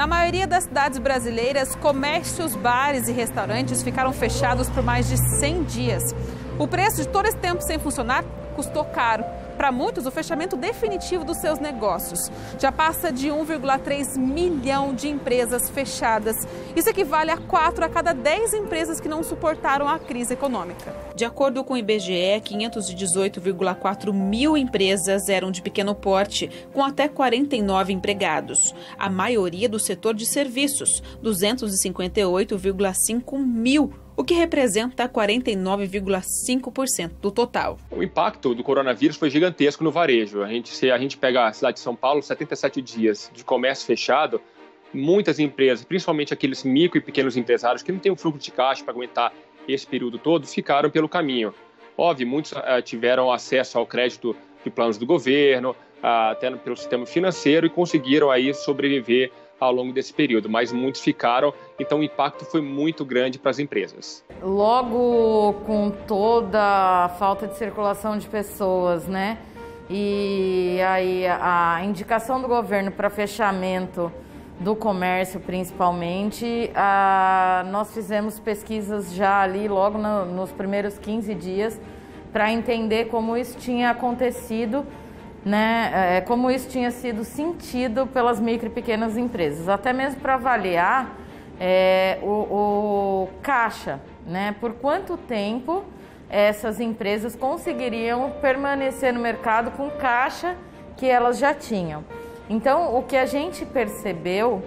Na maioria das cidades brasileiras, comércios, bares e restaurantes ficaram fechados por mais de 100 dias. O preço de todo esse tempo sem funcionar custou caro. Para muitos, o fechamento definitivo dos seus negócios já passa de 1,3 milhão de empresas fechadas. Isso equivale a 4 a cada 10 empresas que não suportaram a crise econômica. De acordo com o IBGE, 518,4 mil empresas eram de pequeno porte, com até 49 empregados. A maioria do setor de serviços, 258,5 mil, o que representa 49,5% do total. O impacto do coronavírus foi gigantesco no varejo. Se a gente pega a cidade de São Paulo, 77 dias de comércio fechado, muitas empresas, principalmente aqueles micro e pequenos empresários que não têm um fluxo de caixa para aguentar esse período todo, ficaram pelo caminho. Óbvio, muitos tiveram acesso ao crédito de planos do governo, até pelo sistema financeiro, e conseguiram aí sobreviver ao longo desse período, mas muitos ficaram, então o impacto foi muito grande para as empresas. Logo com toda a falta de circulação de pessoas, né? E aí a indicação do governo para fechamento do comércio, principalmente, nós fizemos pesquisas já ali logo nos primeiros 15 dias para entender como isso tinha acontecido, né, como isso tinha sido sentido pelas micro e pequenas empresas, até mesmo para avaliar o caixa, né, por quanto tempo essas empresas conseguiriam permanecer no mercado com caixa que elas já tinham. Então, o que a gente percebeu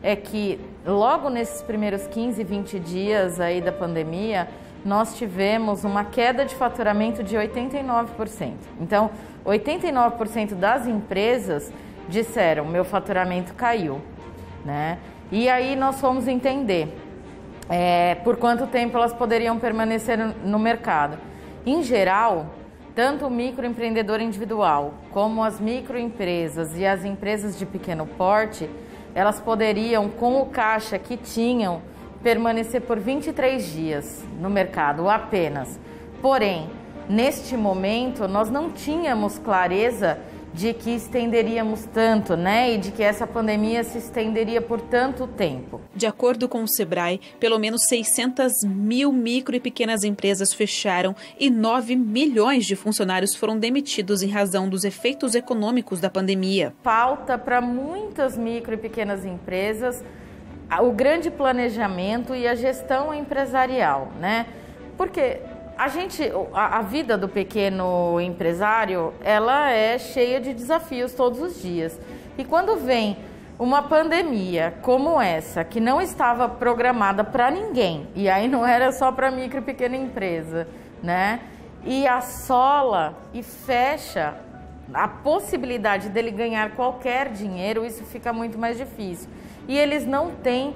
é que logo nesses primeiros 15, 20 dias aí da pandemia, nós tivemos uma queda de faturamento de 89%. Então, 89% das empresas disseram, meu faturamento caiu, né? E aí nós fomos entender por quanto tempo elas poderiam permanecer no mercado. Em geral, tanto o microempreendedor individual como as microempresas e as empresas de pequeno porte, elas poderiam, com o caixa que tinham, permanecer por 23 dias no mercado apenas. Porém, neste momento, nós não tínhamos clareza de que estenderíamos tanto, né? E de que essa pandemia se estenderia por tanto tempo. De acordo com o Sebrae, pelo menos 600 mil micro e pequenas empresas fecharam e 9 milhões de funcionários foram demitidos em razão dos efeitos econômicos da pandemia. Falta para muitas micro e pequenas empresas o grande planejamento e a gestão empresarial, né? Porque a vida do pequeno empresário, ela é cheia de desafios todos os dias. E quando vem uma pandemia como essa, que não estava programada para ninguém, e aí não era só para micro e pequena empresa, né? E assola e fecha a possibilidade dele ganhar qualquer dinheiro, isso fica muito mais difícil. E eles não têm,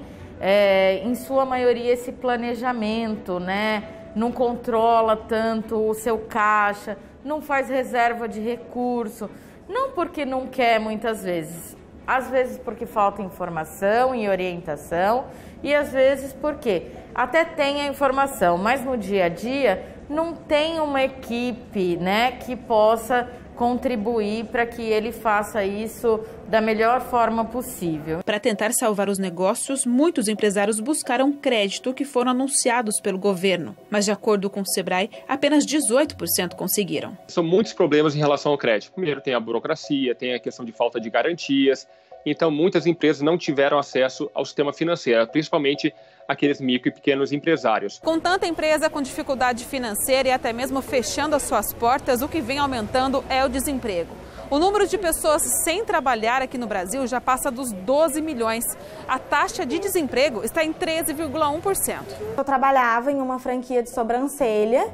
em sua maioria, esse planejamento, né? Não controla tanto o seu caixa, não faz reserva de recurso, não porque não quer muitas vezes, às vezes porque falta informação e orientação, e às vezes porque até tem a informação, mas no dia a dia não tem uma equipe, né, que possa contribuir para que ele faça isso da melhor forma possível. Para tentar salvar os negócios, muitos empresários buscaram crédito que foram anunciados pelo governo. Mas, de acordo com o Sebrae, apenas 18% conseguiram. São muitos problemas em relação ao crédito. Primeiro, tem a burocracia, tem a questão de falta de garantias. Então, muitas empresas não tiveram acesso ao sistema financeiro, principalmente aqueles micro e pequenos empresários. Com tanta empresa com dificuldade financeira e até mesmo fechando as suas portas, o que vem aumentando é o desemprego. O número de pessoas sem trabalhar aqui no Brasil já passa dos 12 milhões. A taxa de desemprego está em 13,1%. Eu trabalhava em uma franquia de sobrancelha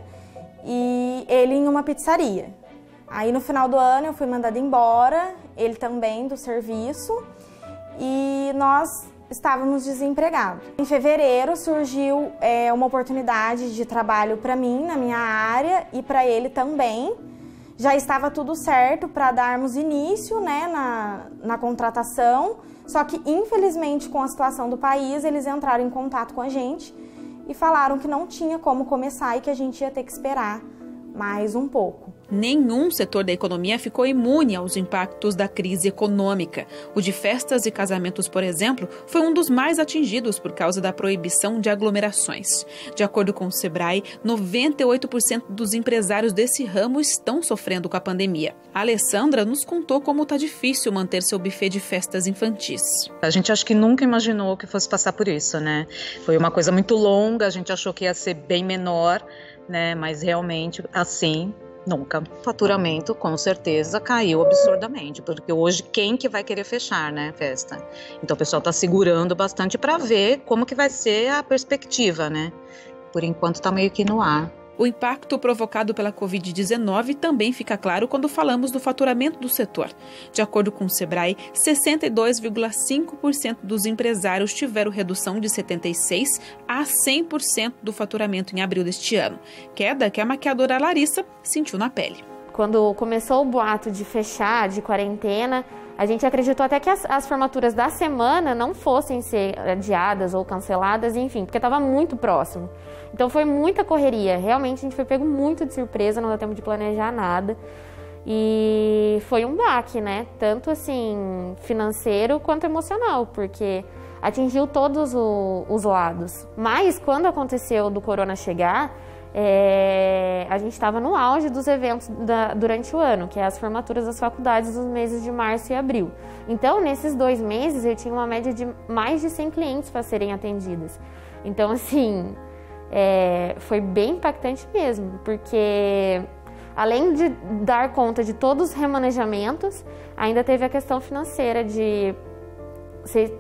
e ele em uma pizzaria. Aí no final do ano eu fui mandada embora, ele também do serviço, e nós estávamos desempregados. Em fevereiro surgiu uma oportunidade de trabalho para mim, na minha área, e para ele também. Já estava tudo certo para darmos início, né, na contratação, só que infelizmente com a situação do país eles entraram em contato com a gente e falaram que não tinha como começar e que a gente ia ter que esperar mais um pouco. Nenhum setor da economia ficou imune aos impactos da crise econômica. O de festas e casamentos, por exemplo, foi um dos mais atingidos por causa da proibição de aglomerações. De acordo com o Sebrae, 98% dos empresários desse ramo estão sofrendo com a pandemia. A Alessandra nos contou como está difícil manter seu buffet de festas infantis. A gente acho que nunca imaginou que fosse passar por isso, né? Foi uma coisa muito longa, a gente achou que ia ser bem menor, né? Mas realmente, assim, nunca. O faturamento, com certeza, caiu absurdamente, porque hoje quem que vai querer fechar, né, festa? Então o pessoal está segurando bastante para ver como que vai ser a perspectiva, né? Por enquanto está meio que no ar. O impacto provocado pela Covid-19 também fica claro quando falamos do faturamento do setor. De acordo com o Sebrae, 62,5% dos empresários tiveram redução de 76% a 100% do faturamento em abril deste ano. Queda que a maquiadora Larissa sentiu na pele. Quando começou o boato de fechar, de quarentena, a gente acreditou até que as formaturas da semana não fossem ser adiadas ou canceladas, enfim, porque estava muito próximo. Então foi muita correria, realmente a gente foi pego muito de surpresa, não deu tempo de planejar nada. E foi um baque, né? Tanto assim, financeiro quanto emocional, porque atingiu todos os lados. Mas quando aconteceu do corona chegar, a gente estava no auge dos eventos durante o ano, que é as formaturas das faculdades nos meses de março e abril. Então, nesses 2 meses, eu tinha uma média de mais de 100 clientes para serem atendidas. Então, assim, foi bem impactante mesmo, porque além de dar conta de todos os remanejamentos, ainda teve a questão financeira de você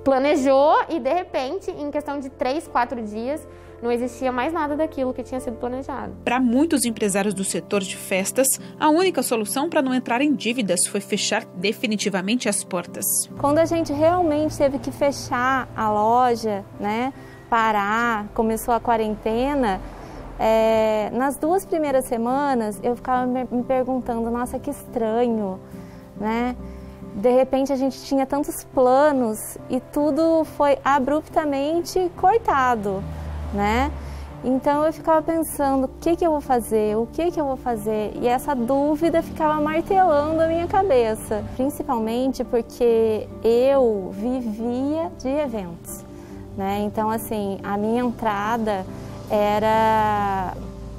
planejou e, de repente, em questão de 3, 4 dias, não existia mais nada daquilo que tinha sido planejado. Para muitos empresários do setor de festas, a única solução para não entrar em dívidas foi fechar definitivamente as portas. Quando a gente realmente teve que fechar a loja, né, parar, começou a quarentena, nas 2 primeiras semanas eu ficava me perguntando, nossa, que estranho, né? De repente a gente tinha tantos planos e tudo foi abruptamente cortado, né? Então eu ficava pensando, o que eu vou fazer? O que eu vou fazer? E essa dúvida ficava martelando a minha cabeça, principalmente porque eu vivia de eventos, né? Então, assim, a minha entrada era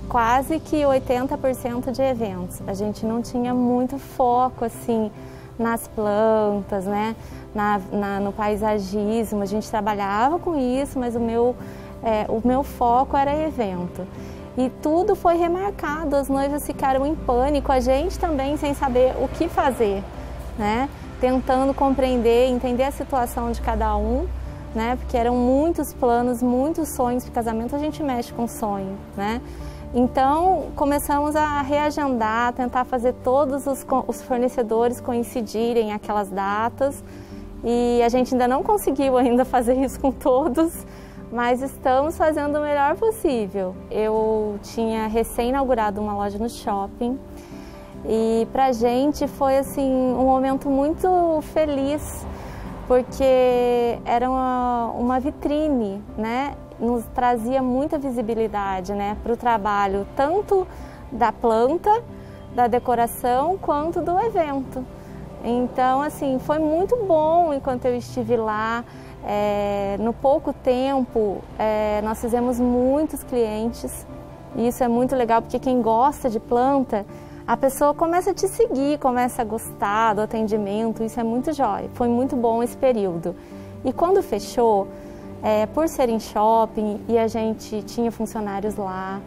quase que 80% de eventos. A gente não tinha muito foco, assim, nas plantas, né? No paisagismo. A gente trabalhava com isso, mas o meu foco era evento. E tudo foi remarcado, as noivas ficaram em pânico, a gente também sem saber o que fazer, né? Tentando compreender, entender a situação de cada um, né? Porque eram muitos planos, muitos sonhos, porque casamento a gente mexe com sonho, né? Então começamos a reagendar, tentar fazer todos os fornecedores coincidirem aquelas datas, e a gente ainda não conseguiu fazer isso com todos, mas estamos fazendo o melhor possível. Eu tinha recém-inaugurado uma loja no shopping e pra gente foi assim um momento muito feliz, porque era uma vitrine, né? Nos trazia muita visibilidade, né, para o trabalho, tanto da planta, da decoração, quanto do evento. Então, assim, foi muito bom enquanto eu estive lá. No pouco tempo, nós fizemos muitos clientes. E isso é muito legal, porque quem gosta de planta, a pessoa começa a te seguir, começa a gostar do atendimento. Isso é muito jóia. Foi muito bom esse período. E quando fechou, por ser em shopping e a gente tinha funcionários lá,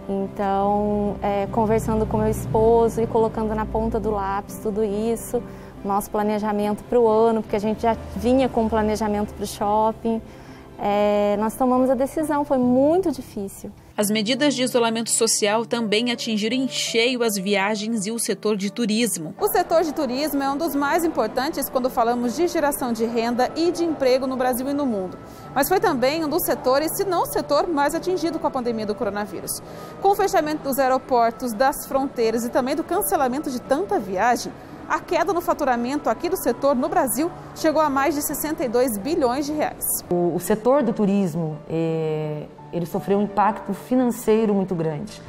então conversando com meu esposo e colocando na ponta do lápis tudo isso, nosso planejamento para o ano, porque a gente já vinha com um planejamento para o shopping, nós tomamos a decisão, foi muito difícil. As medidas de isolamento social também atingiram em cheio as viagens e o setor de turismo. O setor de turismo é um dos mais importantes quando falamos de geração de renda e de emprego no Brasil e no mundo. Mas foi também um dos setores, se não o setor, mais atingido com a pandemia do coronavírus. Com o fechamento dos aeroportos, das fronteiras e também do cancelamento de tanta viagem, a queda no faturamento aqui do setor no Brasil chegou a mais de 62 bilhões de reais. O setor do turismo, ele sofreu um impacto financeiro muito grande.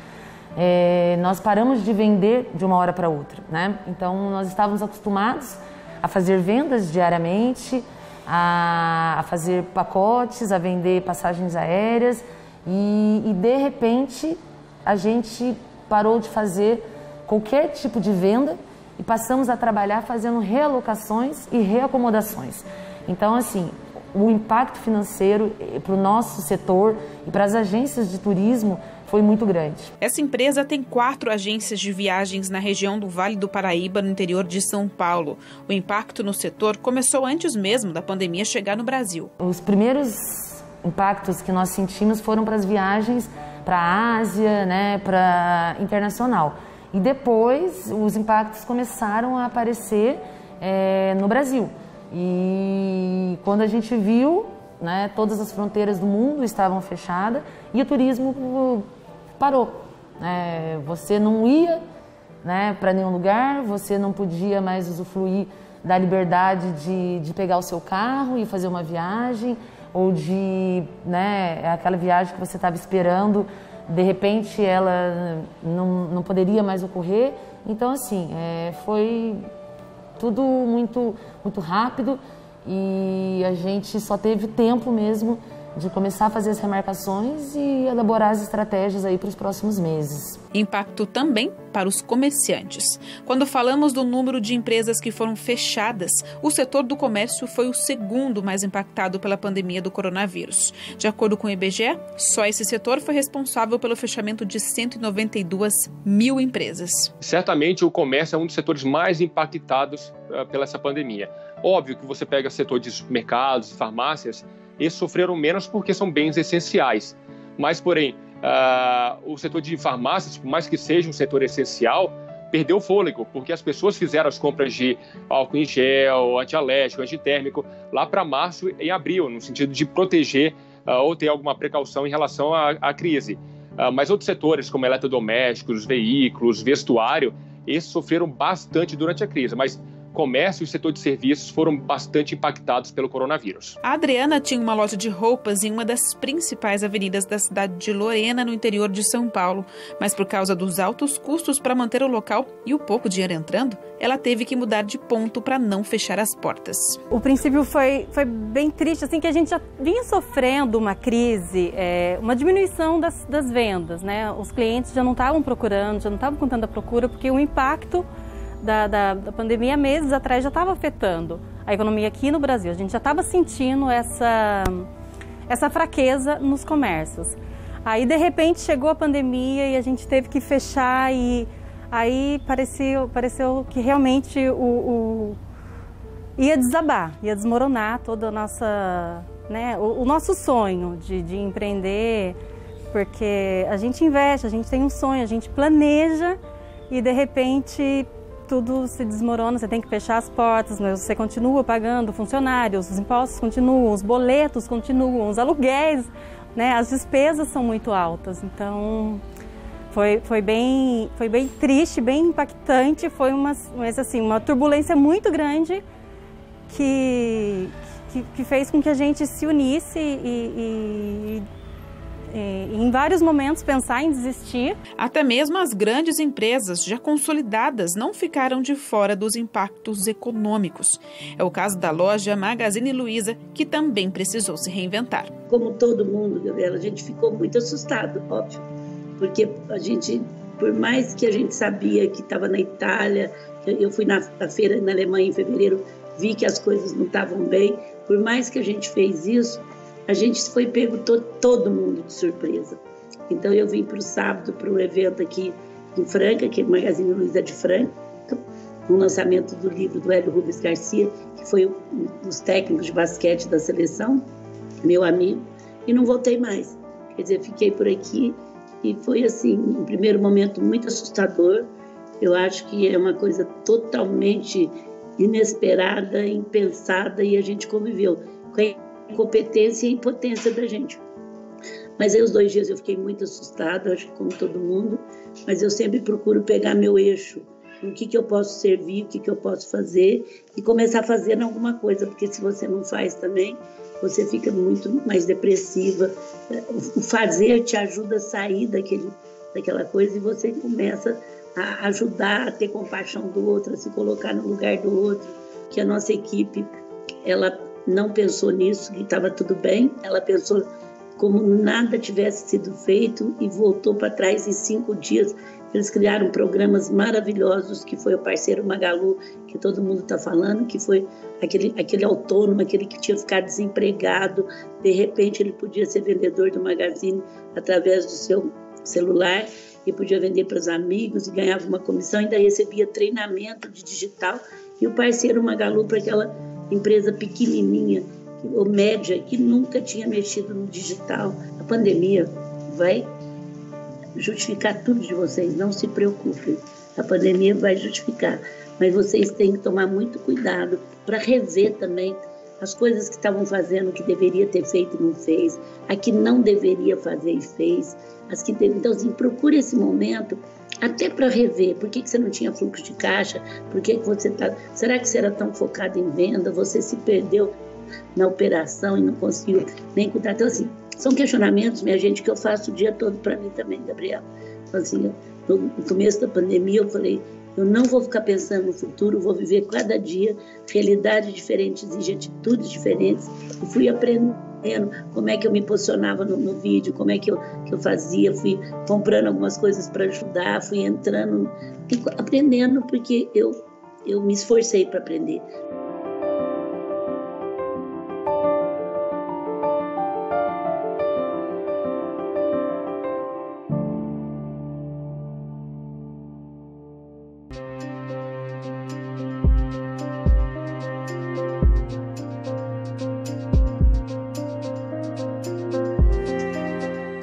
nós paramos de vender de uma hora para outra, né? Então, nós estávamos acostumados a fazer vendas diariamente, a fazer pacotes, a vender passagens aéreas e de repente, a gente parou de fazer qualquer tipo de venda e passamos a trabalhar fazendo realocações e reacomodações. Então, assim, o impacto financeiro para o nosso setor e para as agências de turismo foi muito grande. Essa empresa tem 4 agências de viagens na região do Vale do Paraíba, no interior de São Paulo. O impacto no setor começou antes mesmo da pandemia chegar no Brasil. Os primeiros impactos que nós sentimos foram para as viagens para a Ásia, né, para internacional. E depois os impactos começaram a aparecer no Brasil. E quando a gente viu, né, todas as fronteiras do mundo estavam fechadas e o turismo parou. Você não ia, né, para nenhum lugar, você não podia mais usufruir da liberdade de pegar o seu carro e fazer uma viagem, ou de, né, aquela viagem que você estava esperando, de repente ela não poderia mais ocorrer. Então, assim, foi tudo muito, muito rápido e a gente só teve tempo mesmo de começar a fazer as remarcações e elaborar as estratégias aí para os próximos meses. Impacto também para os comerciantes. Quando falamos do número de empresas que foram fechadas, o setor do comércio foi o segundo mais impactado pela pandemia do coronavírus. De acordo com o IBGE, só esse setor foi responsável pelo fechamento de 192 mil empresas. Certamente o comércio é um dos setores mais impactados pela essa pandemia. Óbvio que você pega o setor de supermercados, farmácias, esses sofreram menos porque são bens essenciais. Mas, porém, o setor de farmácias, por mais que seja um setor essencial, perdeu o fôlego, porque as pessoas fizeram as compras de álcool em gel, antialérgico, antitérmico, lá para março e abril, no sentido de proteger ou ter alguma precaução em relação à crise. Mas outros setores, como eletrodomésticos, veículos, vestuário, esses sofreram bastante durante a crise. Mas comércio e o setor de serviços foram bastante impactados pelo coronavírus. A Adriana tinha uma loja de roupas em uma das principais avenidas da cidade de Lorena, no interior de São Paulo. Mas por causa dos altos custos para manter o local e o pouco dinheiro entrando, ela teve que mudar de ponto para não fechar as portas. O princípio foi bem triste, assim, que a gente já vinha sofrendo uma crise, uma diminuição das vendas, né? Os clientes já não estavam procurando, já não estavam com tanta procura, porque o impacto da pandemia, meses atrás, já estava afetando a economia aqui no Brasil. A gente já estava sentindo essa fraqueza nos comércios. Aí, de repente, chegou a pandemia e a gente teve que fechar e aí pareceu que realmente ia desabar, ia desmoronar toda a nossa, né, o nosso sonho de empreender, porque a gente investe, a gente tem um sonho, a gente planeja e, de repente, tudo se desmorona, você tem que fechar as portas, mas você continua pagando funcionários, os impostos continuam, os boletos continuam, os aluguéis, né, as despesas são muito altas. Então, foi bem triste, bem impactante, foi uma turbulência muito grande que fez com que a gente se unisse e em vários momentos pensar em desistir. Até mesmo as grandes empresas já consolidadas não ficaram de fora dos impactos econômicos. É o caso da loja Magazine Luiza, que também precisou se reinventar. Como todo mundo, Gabriela, a gente ficou muito assustado, óbvio, porque a gente, por mais que a gente sabia que estava na Itália, eu fui na feira na Alemanha em fevereiro, vi que as coisas não estavam bem, por mais que a gente fez isso, a gente foi pego todo mundo de surpresa. Então eu vim para o sábado para um evento aqui em Franca, que é o Magazine Luiza de Franca, um lançamento do livro do Hélio Rubens Garcia, que foi um dos técnicos de basquete da seleção, meu amigo, e não voltei mais. Quer dizer, fiquei por aqui e foi assim, um primeiro momento muito assustador. Eu acho que é uma coisa totalmente inesperada, impensada, e a gente conviveu com a incompetência e a impotência da gente. Mas aí os 2 dias eu fiquei muito assustada, acho que como todo mundo, mas eu sempre procuro pegar meu eixo, o que eu posso servir, o que eu posso fazer e começar a fazer alguma coisa, porque se você não faz também, você fica muito mais depressiva. O fazer te ajuda a sair daquela coisa, e você começa a ajudar, a ter compaixão do outro, a se colocar no lugar do outro, que a nossa equipe, ela não pensou nisso, que estava tudo bem, ela pensou como nada tivesse sido feito e voltou para trás em 5 dias. Eles criaram programas maravilhosos, que foi o Parceiro Magalu, que todo mundo está falando, que foi aquele autônomo, aquele que tinha ficado desempregado, de repente ele podia ser vendedor do Magazine através do seu celular e podia vender para os amigos e ganhava uma comissão, ainda recebia treinamento de digital. E o Parceiro Magalu para aquela empresa pequenininha ou média que nunca tinha mexido no digital. A pandemia vai justificar tudo de vocês, não se preocupem. A pandemia vai justificar, mas vocês têm que tomar muito cuidado para rever também as coisas que estavam fazendo, que deveria ter feito e não fez, a que não deveria fazer e fez, as que teve. Então, assim, procure esse momento até para rever. Por que você não tinha fluxo de caixa? Por que você está... Será que você era tão focado em venda? Você se perdeu na operação e não conseguiu nem cuidar. Então, assim, são questionamentos, minha gente, que eu faço o dia todo para mim também, Gabriela. Então, assim, no começo da pandemia eu falei, eu não vou ficar pensando no futuro, vou viver cada dia realidades diferentes e atitudes diferentes. Eu fui aprendendo como é que eu me posicionava no vídeo, como é que eu fazia, fui comprando algumas coisas para ajudar, fui entrando, aprendendo, porque eu me esforcei para aprender.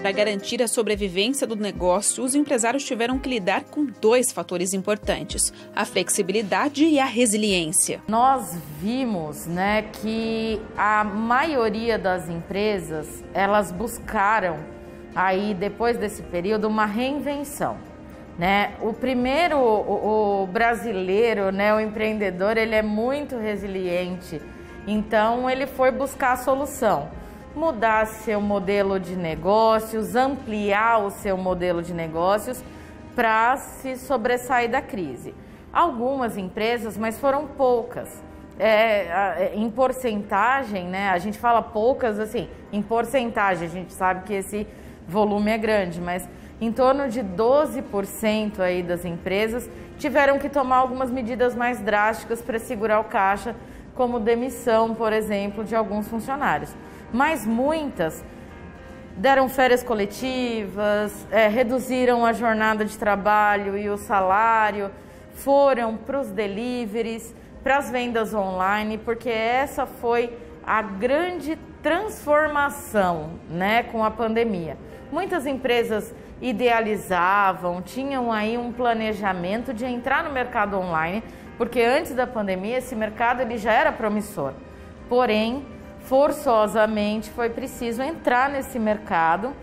Para garantir a sobrevivência do negócio, os empresários tiveram que lidar com 2 fatores importantes: a flexibilidade e a resiliência. Nós vimos, que a maioria das empresas, elas buscaram aí depois desse período uma reinvenção, O primeiro, o brasileiro, o empreendedor, ele é muito resiliente. Então ele foi buscar a solução. Mudar seu modelo de negócios, ampliar o seu modelo de negócios para se sobressair da crise. Algumas empresas, mas foram poucas. Em porcentagem, a gente fala poucas assim, em porcentagem, a gente sabe que esse volume é grande, mas em torno de 12% aí das empresas tiveram que tomar algumas medidas mais drásticas para segurar o caixa, como demissão, por exemplo, de alguns funcionários. Mas muitas deram férias coletivas, reduziram a jornada de trabalho e o salário, foram para os deliveries, para as vendas online, porque essa foi a grande transformação, com a pandemia. Muitas empresas idealizavam, tinham aí um planejamento de entrar no mercado online, porque antes da pandemia esse mercado ele já era promissor. Porém, forçosamente foi preciso entrar nesse mercado,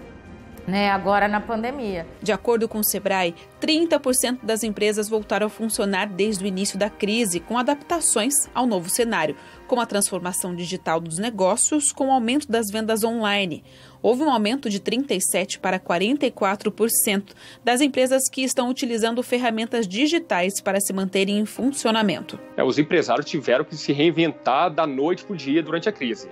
agora na pandemia. De acordo com o Sebrae, 30% das empresas voltaram a funcionar desde o início da crise, com adaptações ao novo cenário, como a transformação digital dos negócios com o aumento das vendas online. Houve um aumento de 37% para 44% das empresas que estão utilizando ferramentas digitais para se manterem em funcionamento. Os empresários tiveram que se reinventar da noite para o dia durante a crise.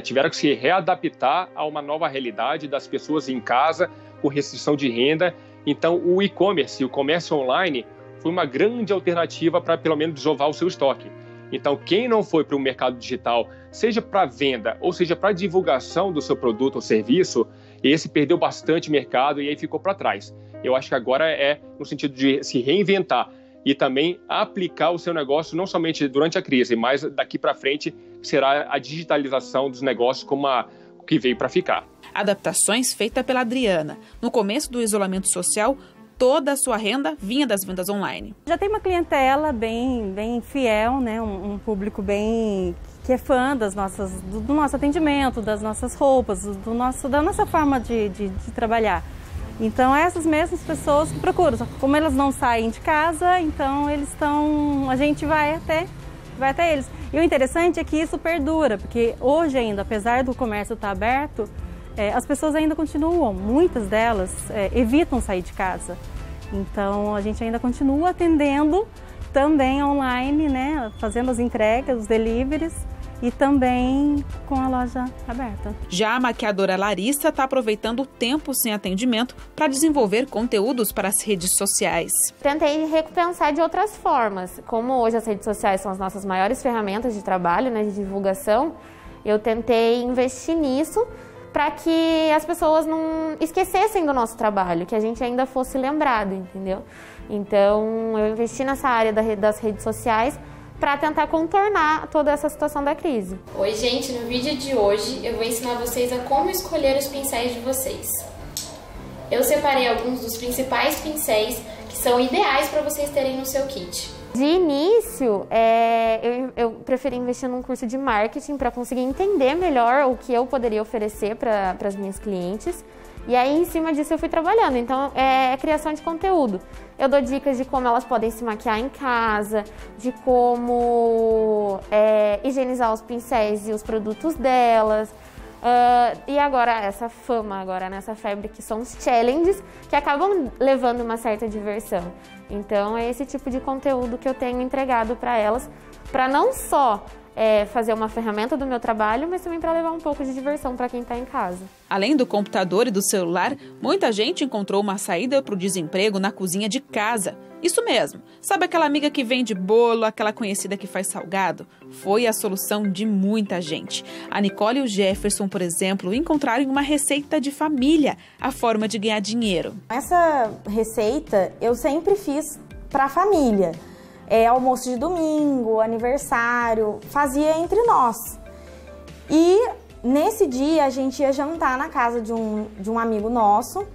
Tiveram que se readaptar a uma nova realidade das pessoas em casa, com restrição de renda. Então, o e-commerce, o comércio online, foi uma grande alternativa para, pelo menos, desovar o seu estoque. Então, quem não foi para o mercado digital, seja para venda ou seja para divulgação do seu produto ou serviço, esse perdeu bastante mercado e aí ficou para trás. Eu acho que agora é no sentido de se reinventar e também aplicar o seu negócio não somente durante a crise, mas daqui para frente será a digitalização dos negócios como que veio para ficar. Adaptações feitas pela Adriana. No começo do isolamento social, toda a sua renda vinha das vendas online. Já tem uma clientela bem fiel, um público bem que é fã do nosso atendimento, das nossas roupas, da nossa forma de trabalhar. Então, essas mesmas pessoas que procuram, como elas não saem de casa, então a gente vai até eles. E o interessante é que isso perdura, porque hoje ainda, apesar do comércio estar aberto, as pessoas ainda continuam, muitas delas evitam sair de casa. Então a gente ainda continua atendendo também online, né, fazendo as entregas, os deliveries e também com a loja aberta. Já a maquiadora Larissa está aproveitando o tempo sem atendimento para desenvolver conteúdos para as redes sociais. Tentei recompensar de outras formas. Como hoje as redes sociais são as nossas maiores ferramentas de trabalho, né, de divulgação, eu tentei investir nisso para que as pessoas não esquecessem do nosso trabalho, que a gente ainda fosse lembrado, entendeu? Então, eu investi nessa área das redes sociais para tentar contornar toda essa situação da crise. Oi, gente, no vídeo de hoje eu vou ensinar vocês a como escolher os pincéis de vocês. Eu separei alguns dos principais pincéis que são ideais para vocês terem no seu kit. De início, eu preferi investir num curso de marketing para conseguir entender melhor o que eu poderia oferecer para as minhas clientes. E aí, em cima disso, eu fui trabalhando. Então, é criação de conteúdo. Eu dou dicas de como elas podem se maquiar em casa, de como higienizar os pincéis e os produtos delas. E agora, essa fama, nessa febre, que são os challenges, que acabam levando uma certa diversão. Então, é esse tipo de conteúdo que eu tenho entregado para elas, para não só fazer uma ferramenta do meu trabalho, mas também para levar um pouco de diversão para quem está em casa. Além do computador e do celular, muita gente encontrou uma saída para o desemprego na cozinha de casa. Isso mesmo, sabe aquela amiga que vende bolo, aquela conhecida que faz salgado? Foi a solução de muita gente. A Nicole e o Jefferson, por exemplo, encontraram uma receita de família, a forma de ganhar dinheiro. Essa receita eu sempre fiz para a família. Almoço de domingo, aniversário, fazia entre nós. E nesse dia a gente ia jantar na casa de um amigo nosso.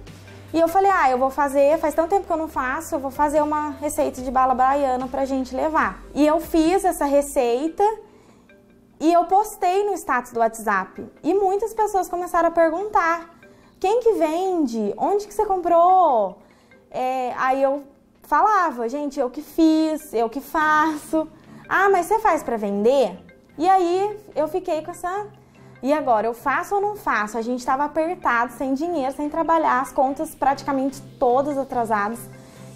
E eu falei, eu vou fazer, faz tanto tempo que eu não faço, eu vou fazer uma receita de bala baiana pra gente levar. E eu fiz essa receita e eu postei no status do WhatsApp. E muitas pessoas começaram a perguntar, quem que vende? Onde que você comprou? Aí eu falava, gente, eu que fiz, eu que faço. Mas você faz pra vender? E aí eu fiquei com essa... E agora, eu faço ou não faço? A gente estava apertado, sem dinheiro, sem trabalhar, as contas praticamente todas atrasadas.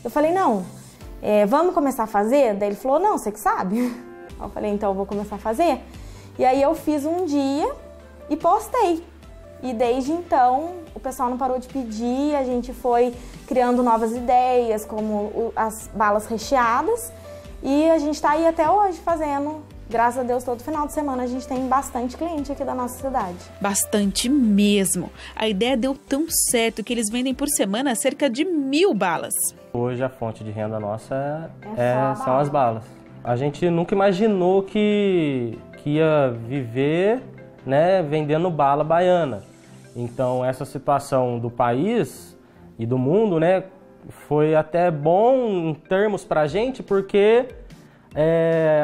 Eu falei, não, vamos começar a fazer? Daí ele falou, não, você que sabe. Eu falei, então eu vou começar a fazer. E aí eu fiz um dia e postei. E desde então, o pessoal não parou de pedir, a gente foi criando novas ideias, como as balas recheadas. E a gente está aí até hoje fazendo... Graças a Deus, todo final de semana a gente tem bastante cliente aqui da nossa cidade. Bastante mesmo. A ideia deu tão certo que eles vendem por semana cerca de 1.000 balas. Hoje a fonte de renda nossa são as balas. A gente nunca imaginou que ia viver, né, vendendo bala baiana. Então essa situação do país e do mundo, né, foi até bom em termos pra gente, porque...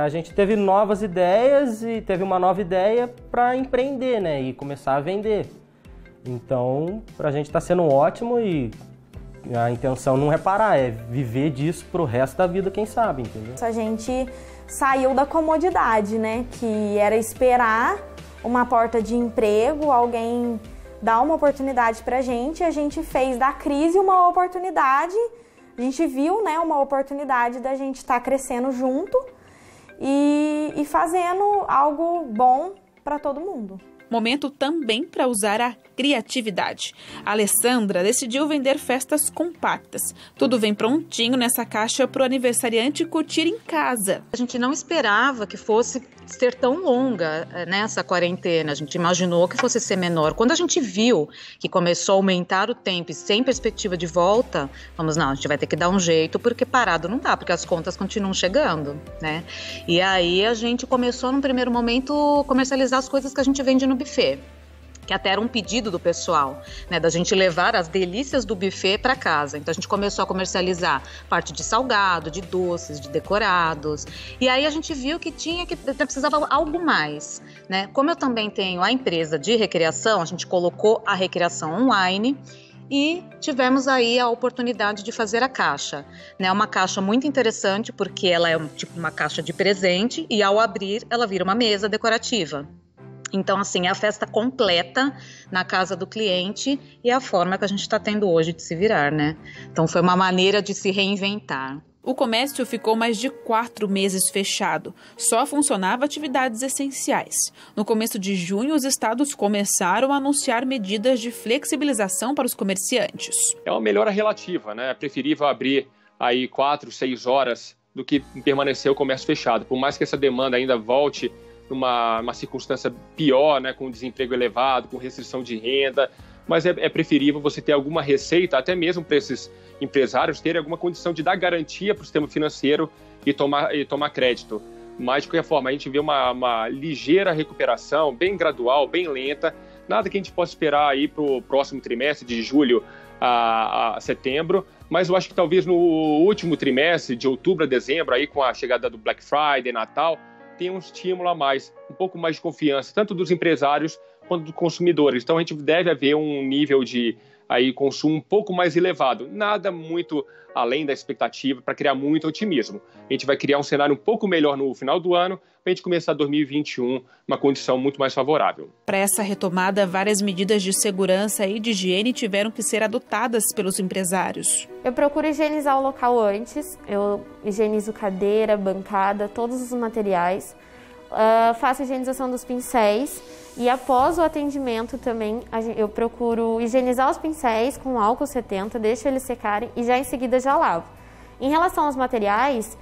a gente teve novas ideias e teve uma nova ideia para empreender, né? E começar a vender. Então, pra gente tá sendo ótimo e a intenção não é parar, é viver disso pro resto da vida, quem sabe, entendeu? A gente saiu da comodidade, né? Que era esperar uma porta de emprego, alguém dar uma oportunidade pra gente. A gente fez da crise uma oportunidade. A gente viu, né, uma oportunidade da gente estar crescendo junto e fazendo algo bom para todo mundo. Momento também para usar a criatividade. A Alessandra decidiu vender festas compactas. Tudo vem prontinho nessa caixa para o aniversariante curtir em casa. A gente não esperava que fosse ser tão longa nessa quarentena. A gente imaginou que fosse ser menor. Quando a gente viu que começou a aumentar o tempo e sem perspectiva de volta, a gente vai ter que dar um jeito, porque parado não dá, porque as contas continuam chegando, né? E aí a gente começou, num primeiro momento, comercializar as coisas que a gente vende no buffet, que até era um pedido do pessoal, né, da gente levar as delícias do buffet para casa. Então a gente começou a comercializar parte de salgado, de doces, de decorados. E aí a gente viu que precisava algo mais, né? Como eu também tenho a empresa de recreação, a gente colocou a recreação online e tivemos aí a oportunidade de fazer a caixa, né? Uma caixa muito interessante porque ela é tipo uma caixa de presente e ao abrir ela vira uma mesa decorativa. Então, assim, é a festa completa na casa do cliente e a forma que a gente está tendo hoje de se virar, né? Então, foi uma maneira de se reinventar. O comércio ficou mais de 4 meses fechado. Só funcionava atividades essenciais. No começo de junho, os estados começaram a anunciar medidas de flexibilização para os comerciantes. É uma melhora relativa, né? É preferível abrir aí 4, 6 horas do que permanecer o comércio fechado. Por mais que essa demanda ainda volte numa circunstância pior, né? Com desemprego elevado, com restrição de renda, mas é preferível você ter alguma receita, até mesmo para esses empresários terem alguma condição de dar garantia para o sistema financeiro e tomar crédito. Mas, de qualquer forma, a gente vê uma ligeira recuperação, bem gradual, bem lenta, nada que a gente possa esperar aí para o próximo trimestre, de julho a setembro, mas eu acho que talvez no último trimestre, de outubro a dezembro, aí com a chegada do Black Friday, Natal, tem um estímulo a mais, um pouco mais de confiança, tanto dos empresários quanto dos consumidores. Então, a gente deve haver um nível de consumo um pouco mais elevado, nada muito além da expectativa para criar muito otimismo. A gente vai criar um cenário um pouco melhor no final do ano, para a gente começar 2021 uma condição muito mais favorável. Para essa retomada, várias medidas de segurança e de higiene tiveram que ser adotadas pelos empresários. Eu procuro higienizar o local antes, eu higienizo cadeira, bancada, todos os materiais, faço a higienização dos pincéis e após o atendimento também eu procuro higienizar os pincéis com álcool 70, deixo eles secarem e já em seguida já lavo. Em relação aos materiais,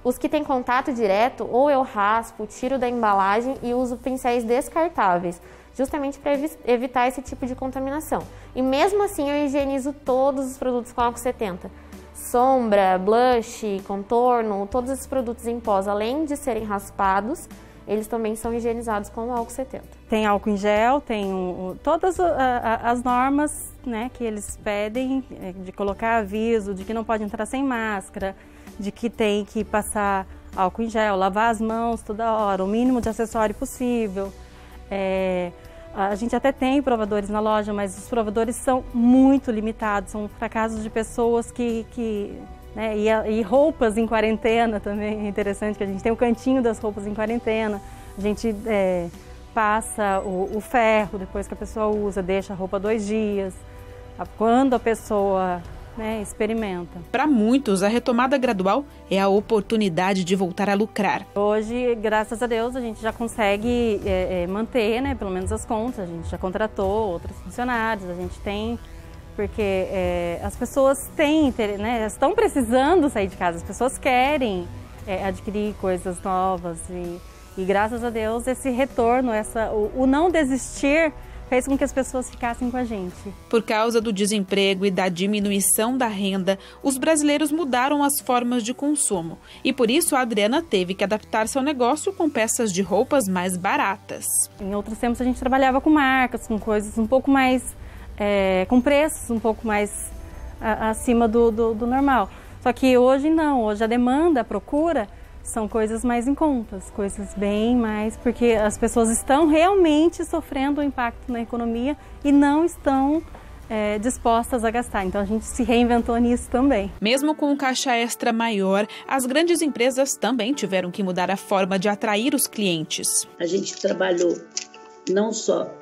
os que têm contato direto, ou eu raspo, tiro da embalagem e uso pincéis descartáveis, justamente para evitar esse tipo de contaminação. E mesmo assim eu higienizo todos os produtos com álcool 70. Sombra, blush, contorno, todos esses produtos em pós, além de serem raspados, eles também são higienizados com o álcool 70. Tem álcool em gel, tem todas as normas, né, que eles pedem, de colocar aviso, de que não pode entrar sem máscara, de que tem que passar álcool em gel, lavar as mãos toda hora, o mínimo de acessório possível. A gente até tem provadores na loja, mas os provadores são muito limitados, são para casos de pessoas né, e roupas em quarentena também, é interessante que a gente tem o cantinho das roupas em quarentena, a gente passa o ferro depois que a pessoa usa, deixa a roupa 2 dias, quando a pessoa experimenta. Para muitos, a retomada gradual é a oportunidade de voltar a lucrar. Hoje, graças a Deus, a gente já consegue manter, né, pelo menos as contas, a gente já contratou outros funcionários, a gente tem, porque as pessoas têm, né, estão precisando sair de casa, as pessoas querem adquirir coisas novas e graças a Deus esse retorno, o não desistir fez com que as pessoas ficassem com a gente. Por causa do desemprego e da diminuição da renda, os brasileiros mudaram as formas de consumo. E por isso a Adriana teve que adaptar seu negócio com peças de roupas mais baratas. Em outros tempos a gente trabalhava com marcas, com coisas um pouco mais, com preços um pouco mais acima do normal. Só que hoje não, hoje a demanda, a procura, são coisas mais em contas, coisas bem mais, porque as pessoas estão realmente sofrendo o impacto na economia e não estão dispostas a gastar. Então a gente se reinventou nisso também. Mesmo com um caixa extra maior, as grandes empresas também tiveram que mudar a forma de atrair os clientes. A gente trabalhou não só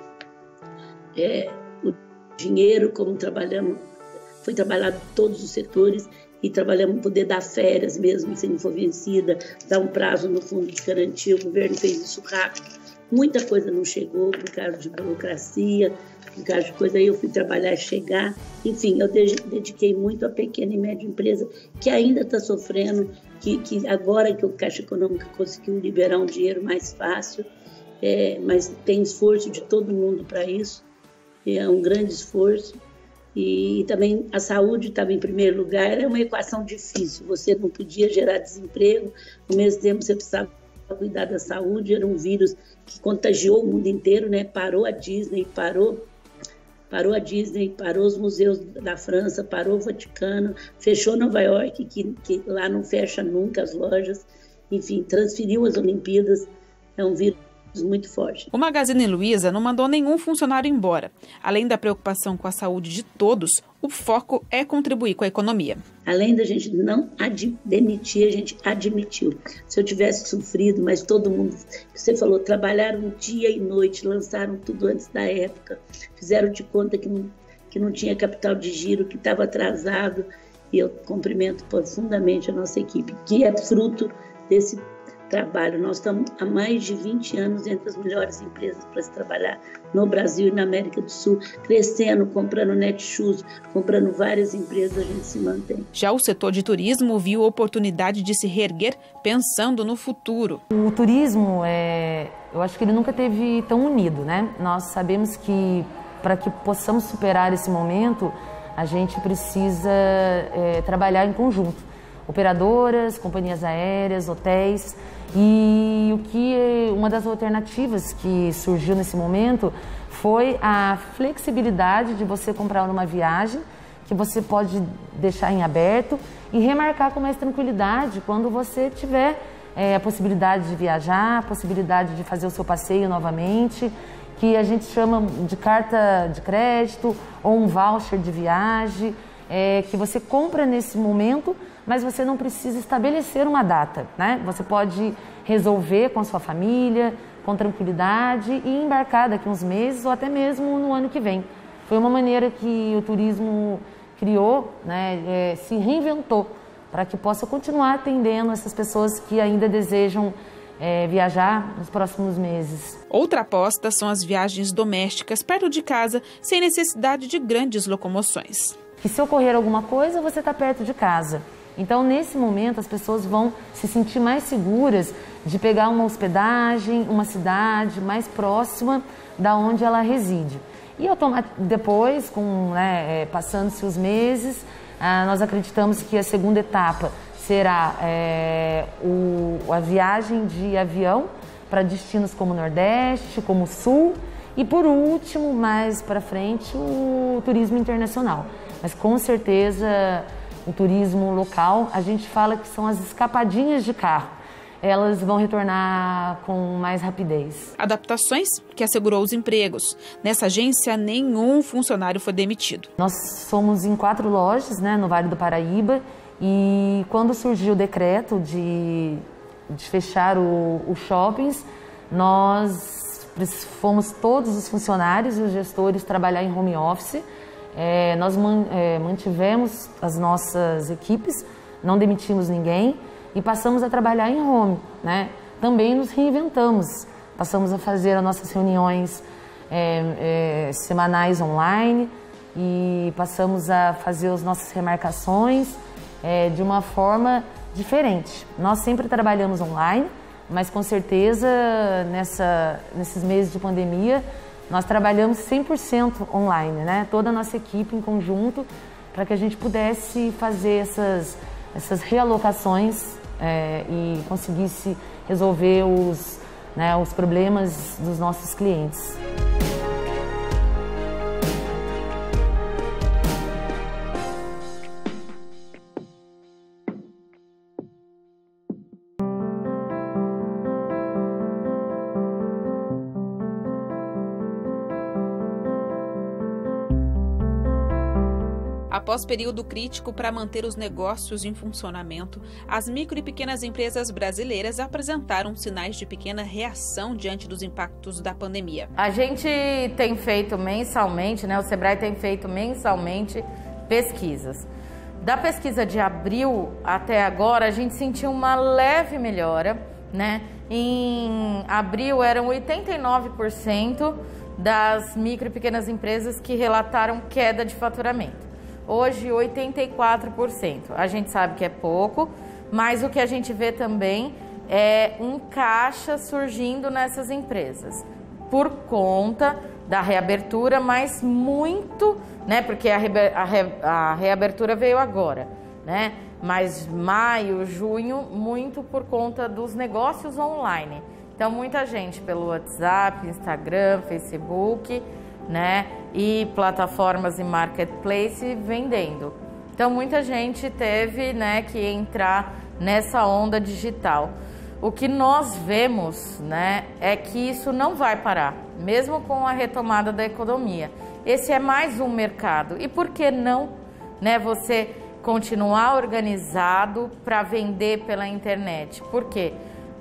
o dinheiro, como foi trabalhado em todos os setores, e trabalhamos poder dar férias mesmo, se não for vencida, dar um prazo no fundo de garantia, o governo fez isso rápido. Muita coisa não chegou por causa de burocracia, por causa de coisa aí eu fui trabalhar e chegar. Enfim, eu dediquei muito à pequena e média empresa, que ainda está sofrendo, que agora que o Caixa Econômica conseguiu liberar um dinheiro mais fácil, mas tem esforço de todo mundo para isso, é um grande esforço. E também a saúde estava em primeiro lugar, era uma equação difícil, você não podia gerar desemprego, ao mesmo tempo você precisava cuidar da saúde, era um vírus que contagiou o mundo inteiro, né? Parou a Disney, parou os museus da França, parou o Vaticano, fechou Nova York, que lá não fecha nunca as lojas, enfim, transferiu as Olimpíadas, é um vírus muito forte. O Magazine Luiza não mandou nenhum funcionário embora. Além da preocupação com a saúde de todos, o foco é contribuir com a economia. Além da gente não demitir, a gente admitiu. Se eu tivesse sofrido, mas todo mundo, você falou, trabalharam dia e noite, lançaram tudo antes da época, fizeram de conta que não tinha capital de giro, que estava atrasado. E eu cumprimento profundamente a nossa equipe, que é fruto desse trabalho. Nós estamos há mais de 20 anos entre as melhores empresas para se trabalhar no Brasil e na América do Sul, crescendo, comprando Netshoes, comprando várias empresas, a gente se mantém. Já o setor de turismo viu oportunidade de se reerguer pensando no futuro. O turismo, eu acho que ele nunca esteve tão unido, né? Nós sabemos que para que possamos superar esse momento, a gente precisa trabalhar em conjunto. Operadoras, companhias aéreas, hotéis. E uma das alternativas que surgiu nesse momento foi a flexibilidade de você comprar uma viagem que você pode deixar em aberto e remarcar com mais tranquilidade quando você tiver a possibilidade de viajar, a possibilidade de fazer o seu passeio novamente, que a gente chama de carta de crédito ou um voucher de viagem, que você compra nesse momento, mas você não precisa estabelecer uma data, né? Você pode resolver com a sua família, com tranquilidade e embarcar daqui uns meses ou até mesmo no ano que vem. Foi uma maneira que o turismo criou, né? Se reinventou para que possa continuar atendendo essas pessoas que ainda desejam viajar nos próximos meses. Outra aposta são as viagens domésticas perto de casa, sem necessidade de grandes locomoções. Que se ocorrer alguma coisa, você está perto de casa. Então, nesse momento, as pessoas vão se sentir mais seguras de pegar uma hospedagem, uma cidade mais próxima da onde ela reside. E depois, passando-se os meses, nós acreditamos que a segunda etapa será a viagem de avião para destinos como o Nordeste, como o Sul e, por último, mais para frente, o turismo internacional. Mas, com certeza, o turismo local, a gente fala que são as escapadinhas de carro. Elas vão retornar com mais rapidez. Adaptações que assegurou os empregos. Nessa agência, nenhum funcionário foi demitido. Nós somos em 4 lojas, no Vale do Paraíba, e quando surgiu o decreto de fechar os shoppings, nós fomos todos os funcionários e os gestores trabalhar em home office. Nós mantivemos as nossas equipes, não demitimos ninguém e passamos a trabalhar em home, né? Também nos reinventamos, passamos a fazer as nossas reuniões semanais online e passamos a fazer as nossas remarcações de uma forma diferente. Nós sempre trabalhamos online, mas com certeza nesses meses de pandemia nós trabalhamos 100% online, né? Toda a nossa equipe em conjunto, para que a gente pudesse fazer essas realocações e conseguisse resolver os problemas dos nossos clientes. Após período crítico para manter os negócios em funcionamento, as micro e pequenas empresas brasileiras apresentaram sinais de pequena reação diante dos impactos da pandemia. A gente tem feito mensalmente, o Sebrae tem feito mensalmente pesquisas. Da pesquisa de abril até agora, a gente sentiu uma leve melhora, Em abril eram 89% das micro e pequenas empresas que relataram queda de faturamento. Hoje, 84%. A gente sabe que é pouco, mas o que a gente vê também é um caixa surgindo nessas empresas por conta da reabertura, mas muito, porque a reabertura veio agora, Mas maio, junho, muito por conta dos negócios online. Então, muita gente pelo WhatsApp, Instagram, Facebook, e plataformas e marketplace vendendo. Então, muita gente teve, que entrar nessa onda digital. o que nós vemos, né, é que isso não vai parar, mesmo com a retomada da economia. Esse é mais um mercado. E por que não, né, você continuar organizado para vender pela internet? Porque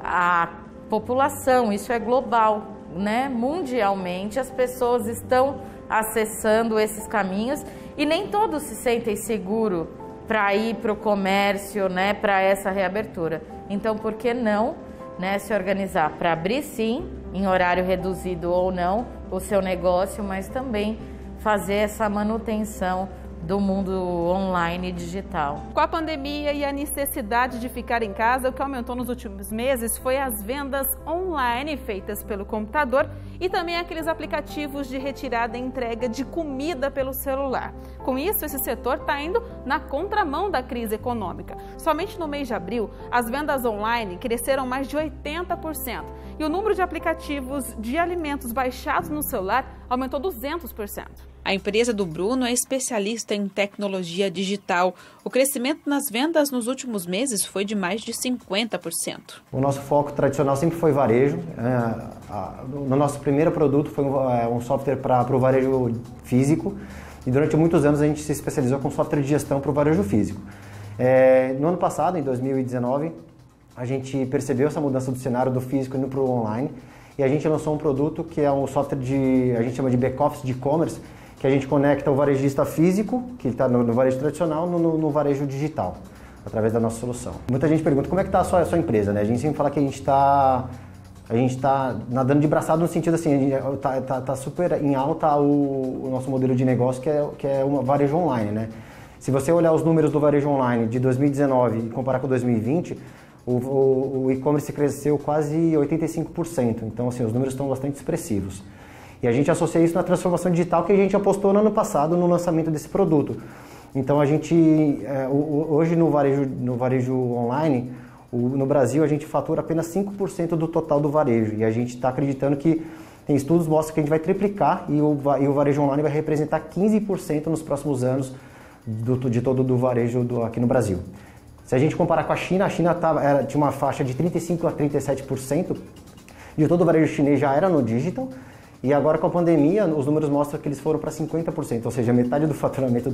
a população, isso é global, né? Mundialmente as pessoas estão acessando esses caminhos e nem todos se sentem seguros para ir para o comércio, né, para essa reabertura. Então, por que não, né, se organizar para abrir sim, em horário reduzido ou não, o seu negócio, mas também fazer essa manutenção do mundo online e digital. Com a pandemia e a necessidade de ficar em casa, o que aumentou nos últimos meses foi as vendas online feitas pelo computador e também aqueles aplicativos de retirada e entrega de comida pelo celular. Com isso, esse setor está indo na contramão da crise econômica. Somente no mês de abril, as vendas online cresceram mais de 80% e o número de aplicativos de alimentos baixados no celular aumentou 200%. A empresa do Bruno é especialista em tecnologia digital. O crescimento nas vendas nos últimos meses foi de mais de 50%. O nosso foco tradicional sempre foi varejo. No nosso primeiro produto foi um software para o varejo físico e durante muitos anos a gente se especializou com software de gestão para o varejo físico. No ano passado, em 2019, a gente percebeu essa mudança do cenário do físico indo para o online e a gente lançou um produto que é um software a gente chama de back-office de e-commerce, que a gente conecta o varejista físico, que está no varejo tradicional, no varejo digital, através da nossa solução. Muita gente pergunta como é que está a sua empresa, né? A gente sempre fala que a gente está nadando de braçado no sentido assim, está super em alta o nosso modelo de negócio, que é uma varejo online, né? Se você olhar os números do varejo online de 2019 e comparar com 2020, o e-commerce cresceu quase 85%, então assim, os números estão bastante expressivos. E a gente associa isso na transformação digital que a gente apostou no ano passado no lançamento desse produto. Então a gente, hoje no varejo online, no Brasil a gente fatura apenas 5% do total do varejo. E a gente está acreditando que tem estudos que mostram que a gente vai triplicar e o varejo online vai representar 15% nos próximos anos de todo do varejo aqui no Brasil. Se a gente comparar com a China tinha uma faixa de 35% a 37% de todo o varejo chinês já era no digital. E agora com a pandemia, os números mostram que eles foram para 50%, ou seja, metade do faturamento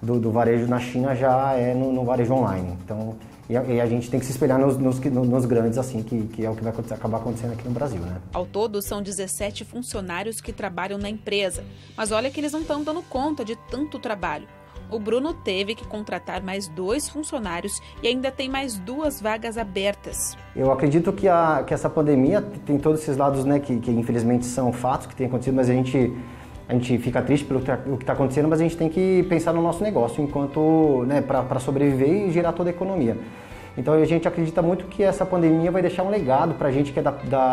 do varejo na China já é no varejo online. Então, e a gente tem que se espelhar nos grandes, assim, que é o que vai acabar acontecendo aqui no Brasil, né? Ao todo, são 17 funcionários que trabalham na empresa, mas olha que eles não estão dando conta de tanto trabalho. O Bruno teve que contratar mais 2 funcionários e ainda tem mais 2 vagas abertas. Eu acredito que essa pandemia tem todos esses lados, né, que infelizmente são fatos que têm acontecido, mas a gente fica triste pelo que está acontecendo, mas a gente tem que pensar no nosso negócio enquanto, né, para sobreviver e gerar toda a economia. Então a gente acredita muito que essa pandemia vai deixar um legado para a gente que é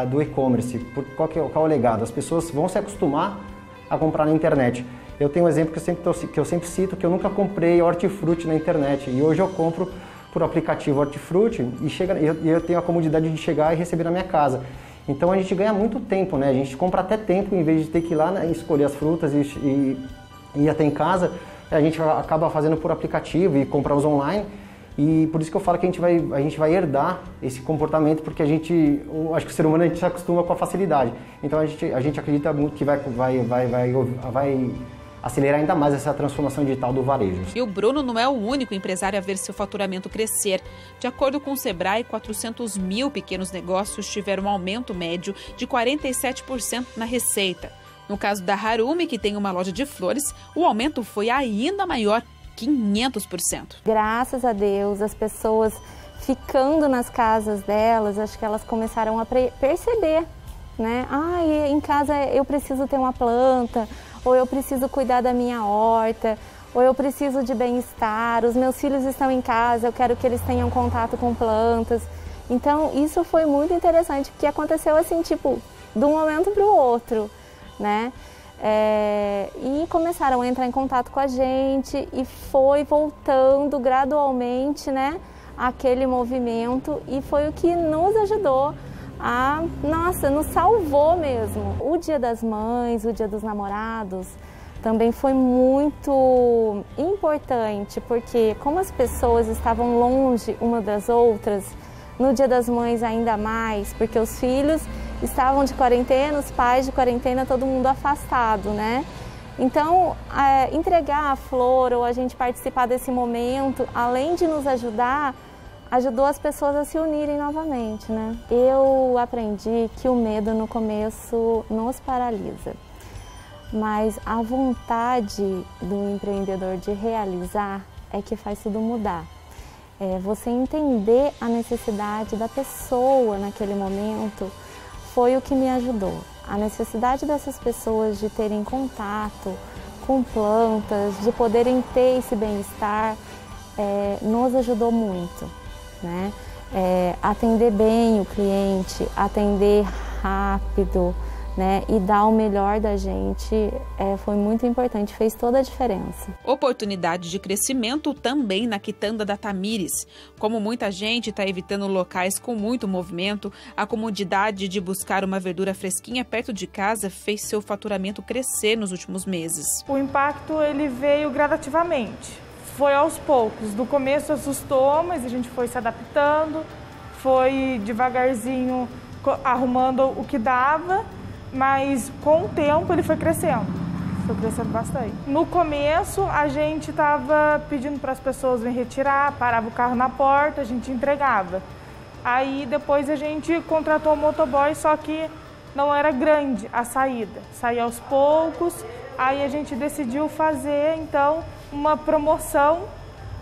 do e-commerce. Qual é o legado? As pessoas vão se acostumar a comprar na internet. Eu tenho um exemplo que eu sempre cito, que eu nunca comprei hortifruti na internet e hoje eu compro por aplicativo hortifruti e eu tenho a comodidade de chegar e receber na minha casa. Então a gente ganha muito tempo, né? A gente compra até tempo em vez de ter que ir lá, né, escolher as frutas e ir até em casa, a gente acaba fazendo por aplicativo e comprar os online. E por isso que eu falo que a gente vai herdar esse comportamento, porque acho que o ser humano a gente se acostuma com a facilidade. Então a gente acredita muito que vai acelerar ainda mais essa transformação digital do varejo. E o Bruno não é o único empresário a ver seu faturamento crescer. De acordo com o Sebrae, 400 mil pequenos negócios tiveram um aumento médio de 47% na receita. No caso da Harumi, que tem uma loja de flores, o aumento foi ainda maior, 500%. Graças a Deus, as pessoas ficando nas casas delas, acho que elas começaram a perceber, né? Em casa eu preciso ter uma planta, ou eu preciso cuidar da minha horta, ou eu preciso de bem-estar, os meus filhos estão em casa, eu quero que eles tenham contato com plantas. Então isso foi muito interessante, porque aconteceu assim, tipo, de um momento para o outro, né? E começaram a entrar em contato com a gente e foi voltando gradualmente, né, aquele movimento e foi o que nos ajudou nos salvou mesmo. O Dia das Mães, o Dia dos Namorados também foi muito importante, porque como as pessoas estavam longe uma das outras, no Dia das Mães ainda mais, porque os filhos estavam de quarentena, os pais de quarentena, todo mundo afastado, né? Então, entregar a flor ou a gente participar desse momento, além de nos ajudar, ajudou as pessoas a se unirem novamente, né? Eu aprendi que o medo no começo nos paralisa, mas a vontade do empreendedor de realizar é que faz tudo mudar. Você entender a necessidade da pessoa naquele momento foi o que me ajudou. A necessidade dessas pessoas de terem contato com plantas, de poderem ter esse bem-estar, nos ajudou muito, né? Atender bem o cliente, atender rápido, né? E dar o melhor da gente foi muito importante, fez toda a diferença. Oportunidade de crescimento também na quitanda da Tamires. Como muita gente está evitando locais com muito movimento, a comodidade de buscar uma verdura fresquinha perto de casa fez seu faturamento crescer nos últimos meses. O impacto ele veio gradativamente, foi aos poucos. Do começo assustou, mas a gente foi se adaptando, foi devagarzinho arrumando o que dava. Mas com o tempo ele foi crescendo bastante. No começo a gente estava pedindo para as pessoas virem retirar, parava o carro na porta, a gente entregava. Aí depois a gente contratou um motoboy, só que não era grande a saída, saía aos poucos. Aí a gente decidiu fazer então uma promoção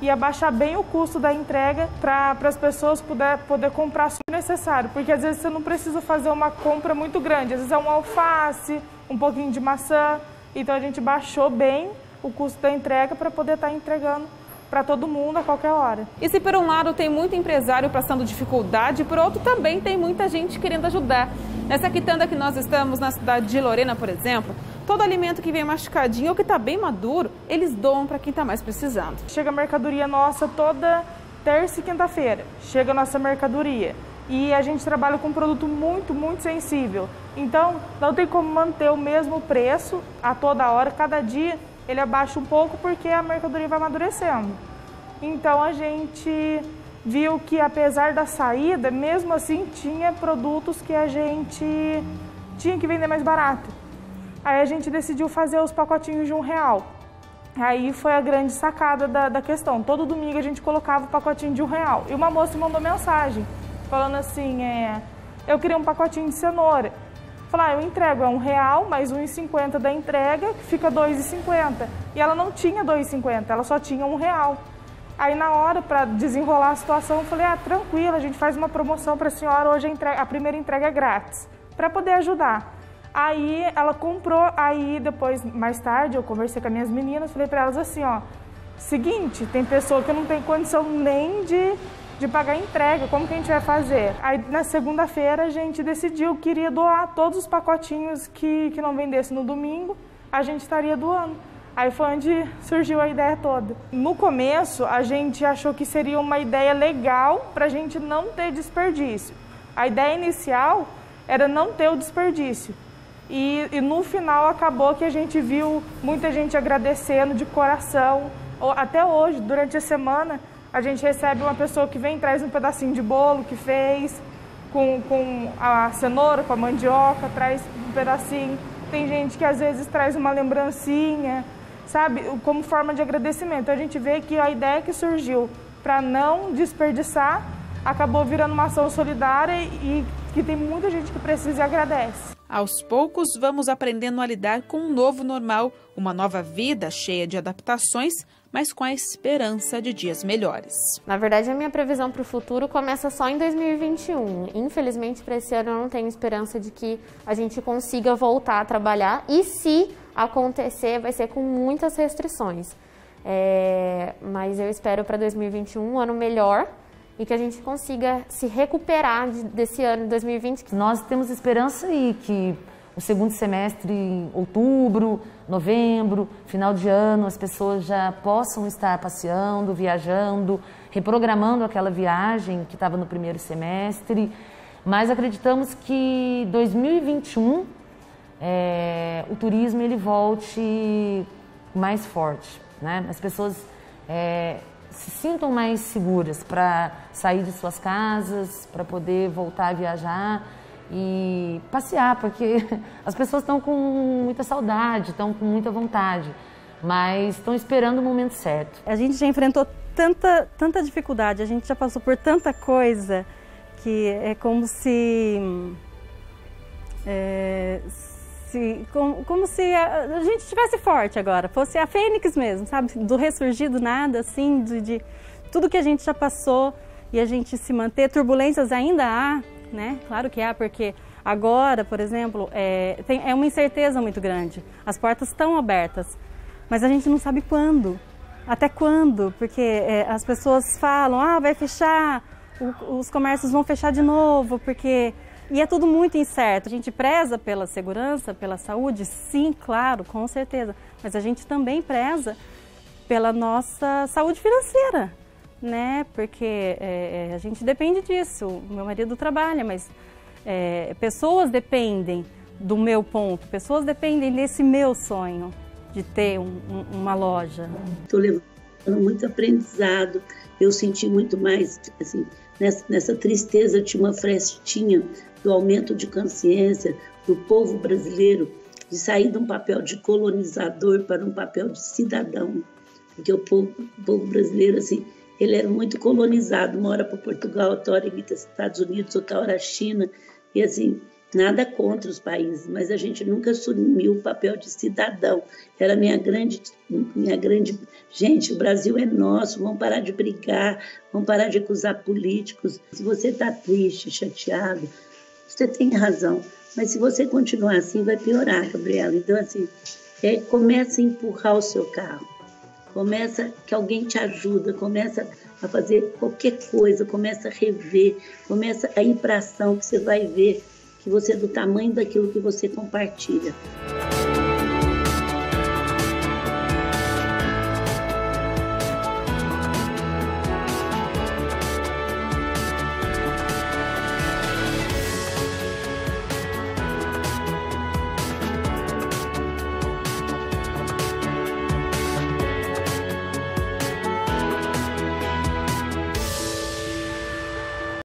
e abaixar bem o custo da entrega para as pessoas poder comprar o necessário, porque às vezes você não precisa fazer uma compra muito grande, às vezes é um alface, um pouquinho de maçã, então a gente baixou bem o custo da entrega para poder estar entregando para todo mundo a qualquer hora. E se por um lado tem muito empresário passando dificuldade, por outro também tem muita gente querendo ajudar. Nessa quitanda que nós estamos na cidade de Lorena, por exemplo, todo alimento que vem machucadinho ou que está bem maduro, eles doam para quem está mais precisando. Chega a mercadoria nossa toda terça e quinta-feira, chega a nossa mercadoria. E a gente trabalha com um produto muito, muito sensível. Então, não tem como manter o mesmo preço a toda hora, cada dia ele abaixa um pouco porque a mercadoria vai amadurecendo. Então a gente viu que apesar da saída, mesmo assim tinha produtos que a gente tinha que vender mais barato. Aí a gente decidiu fazer os pacotinhos de R$1. Aí foi a grande sacada da questão. Todo domingo a gente colocava o pacotinho de R$1. E uma moça mandou mensagem falando assim, eu queria um pacotinho de cenoura. Falei, eu entrego, é R$1 mais R$1,50 da entrega, que fica R$2,50. E ela não tinha R$2,50, ela só tinha R$1. Aí na hora, para desenrolar a situação, eu falei, tranquilo, a gente faz uma promoção para a senhora, hoje a primeira entrega é grátis, para poder ajudar. Aí ela comprou, aí depois, mais tarde, eu conversei com as minhas meninas, falei para elas assim, seguinte, tem pessoa que não tem condição nem de pagar a entrega, como que a gente vai fazer? Aí na segunda-feira a gente decidiu que iria doar todos os pacotinhos que não vendesse no domingo, a gente estaria doando. Aí foi onde surgiu a ideia toda. No começo a gente achou que seria uma ideia legal para a gente não ter desperdício. A ideia inicial era não ter o desperdício. E no final acabou que a gente viu muita gente agradecendo de coração. Até hoje, durante a semana, a gente recebe uma pessoa que vem e traz um pedacinho de bolo que fez, com a cenoura, com a mandioca, traz um pedacinho. Tem gente que às vezes traz uma lembrancinha, sabe, como forma de agradecimento. Então a gente vê que a ideia que surgiu para não desperdiçar acabou virando uma ação solidária e que tem muita gente que precisa e agradece. Aos poucos, vamos aprendendo a lidar com um novo normal, uma nova vida cheia de adaptações, mas com a esperança de dias melhores. Na verdade, a minha previsão para o futuro começa só em 2021. Infelizmente, para esse ano eu não tenho esperança de que a gente consiga voltar a trabalhar. E se acontecer, vai ser com muitas restrições. Mas eu espero para 2021 um ano melhor e que a gente consiga se recuperar desse ano de 2020. Nós temos esperança e que o segundo semestre, outubro, novembro, final de ano, as pessoas já possam estar passeando, viajando, reprogramando aquela viagem que estava no primeiro semestre. Mas acreditamos que 2021 o turismo ele volte mais forte, né? As pessoas se sintam mais seguras para sair de suas casas, para poder voltar a viajar e passear, porque as pessoas estão com muita saudade, estão com muita vontade, mas estão esperando o momento certo. A gente já enfrentou tanta dificuldade, a gente já passou por tanta coisa que é como se a gente estivesse forte agora, fosse a Fênix mesmo, sabe? Do ressurgir do nada, assim, de tudo que a gente já passou e a gente se manter. Turbulências ainda há, né? Claro que há, porque agora, por exemplo, é uma incerteza muito grande. As portas estão abertas, mas a gente não sabe quando, até quando, porque as pessoas falam, vai fechar, os comércios vão fechar de novo, porque... E é tudo muito incerto. A gente preza pela segurança, pela saúde, sim, claro, com certeza. Mas a gente também preza pela nossa saúde financeira, né? Porque a gente depende disso. O meu marido trabalha, mas pessoas dependem do meu ponto, pessoas dependem desse meu sonho de ter uma loja. Estou levando muito aprendizado. Eu senti muito mais, assim, nessa tristeza, tinha uma frestinha do aumento de consciência do povo brasileiro, de sair de um papel de colonizador para um papel de cidadão. Porque o povo brasileiro, assim, ele era muito colonizado, uma hora para Portugal, outra hora imita Estados Unidos, outra hora a China, e assim, nada contra os países, mas a gente nunca assumiu o papel de cidadão. Era minha grande... Gente, o Brasil é nosso, vamos parar de brigar, vamos parar de acusar políticos. Se você está triste, chateado, você tem razão, mas se você continuar assim, vai piorar, Gabriela. Então, assim, começa a empurrar o seu carro, começa que alguém te ajuda, começa a fazer qualquer coisa, começa a rever, começa a ir para ação, que você vai ver que você é do tamanho daquilo que você compartilha.